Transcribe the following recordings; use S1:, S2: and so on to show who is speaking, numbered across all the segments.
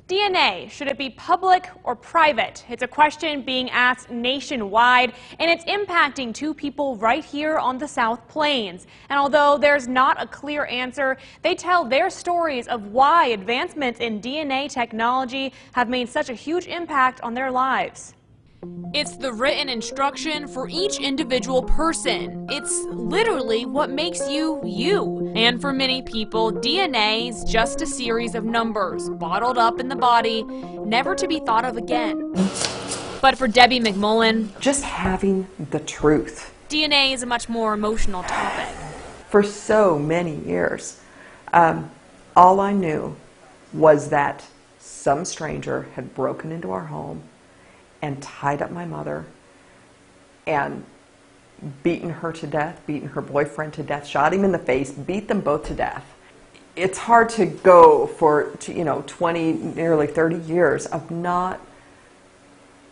S1: DNA, should it be public or private? It's a question being asked nationwide, and it's impacting two people right here on the South Plains. And although there's not a clear answer, they tell their stories of why advancements in DNA technology have made such a huge impact on their lives. It's the written instruction for each individual person. It's literally what makes you, you. And for many people, DNA is just a series of numbers bottled up in the body, never to be thought of again. But for Debbie McMullen,
S2: just having the truth.
S1: DNA is a much more emotional topic.
S2: For so many years, all I knew was that some stranger had broken into our home and tied up my mother and beaten her to death, beaten her boyfriend to death, shot him in the face, beat them both to death. It's hard to go for 20, nearly 30 years of not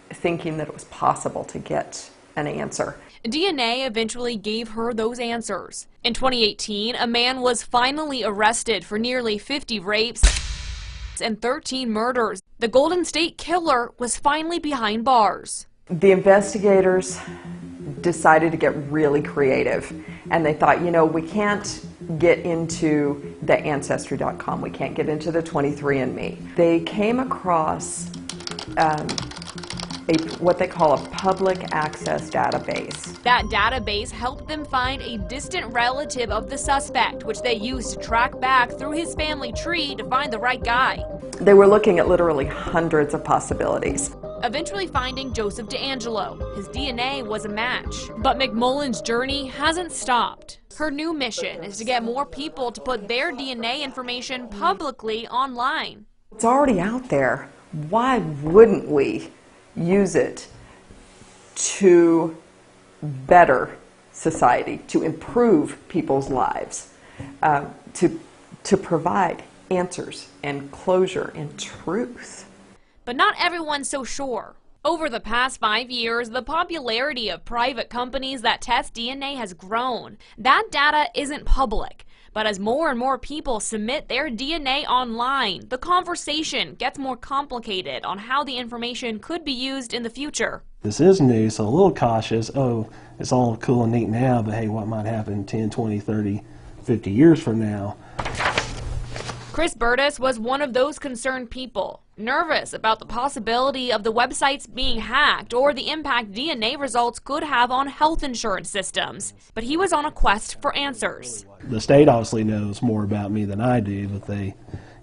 S2: thinking that it was possible to get an answer.
S1: DNA eventually gave her those answers. In 2018, a man was finally arrested for nearly 50 rapes and 13 murders. The Golden State Killer was finally behind bars.
S2: The investigators decided to get really creative, and they thought, we can't get into the Ancestry.com, we can't get into the 23andMe. They came across what they call a public access database.
S1: That database helped them find a distant relative of the suspect, which they used to track back through his family tree to find the right guy.
S2: They were looking at literally hundreds of possibilities.
S1: Eventually finding Joseph DeAngelo. His DNA was a match. But McMullen's journey hasn't stopped. Her new mission is to get more people to put their DNA information publicly online.
S2: It's already out there. Why wouldn't we use it to better society, to improve people's lives, to provide answers and closure and truth?
S1: But not everyone's so sure. Over the past 5 years, the popularity of private companies that test DNA has grown. That data isn't public. But as more and more people submit their DNA online, the conversation gets more complicated on how the information could be used in the future.
S3: This is new, so a little cautious. Oh, it's all cool and neat now, but hey, what might happen 10, 20, 30, 50 years from now?
S1: Bertus was one of those concerned people, nervous about the possibility of the websites being hacked or the impact DNA results could have on health insurance systems. But he was on a quest for answers.
S3: The state obviously knows more about me than I do, but they,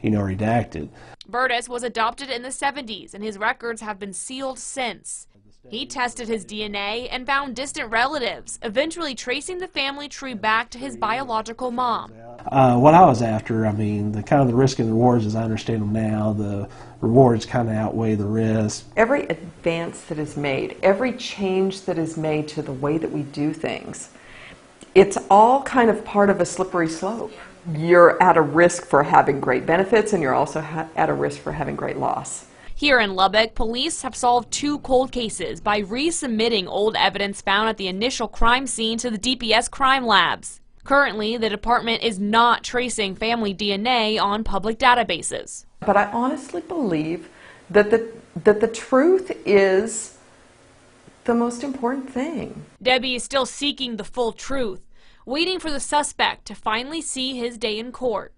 S3: redacted.
S1: Bertus was adopted in the 70s, and his records have been sealed since. He tested his DNA and found distant relatives, eventually tracing the family tree back to his biological mom.
S3: What I was after, the risk and rewards as I understand them now, the rewards kind of outweigh the risk.
S2: Every advance that is made, every change that is made to the way that we do things, it's all kind of part of a slippery slope. You're at a risk for having great benefits, and you're also at a risk for having great loss.
S1: Here in Lubbock, police have solved 2 cold cases by resubmitting old evidence found at the initial crime scene to the DPS crime labs. Currently, the department is not tracing family DNA on public databases.
S2: But I honestly believe that the truth is the most important thing.
S1: Debbie is still seeking the full truth, waiting for the suspect to finally see his day in court.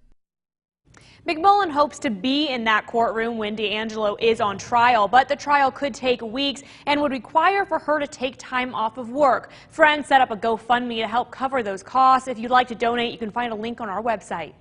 S1: McMullen hopes to be in that courtroom when DeAngelo is on trial, but the trial could take weeks and would require for her to take time off of work. Friends set up a GoFundMe to help cover those costs. If you'd like to donate, you can find a link on our website.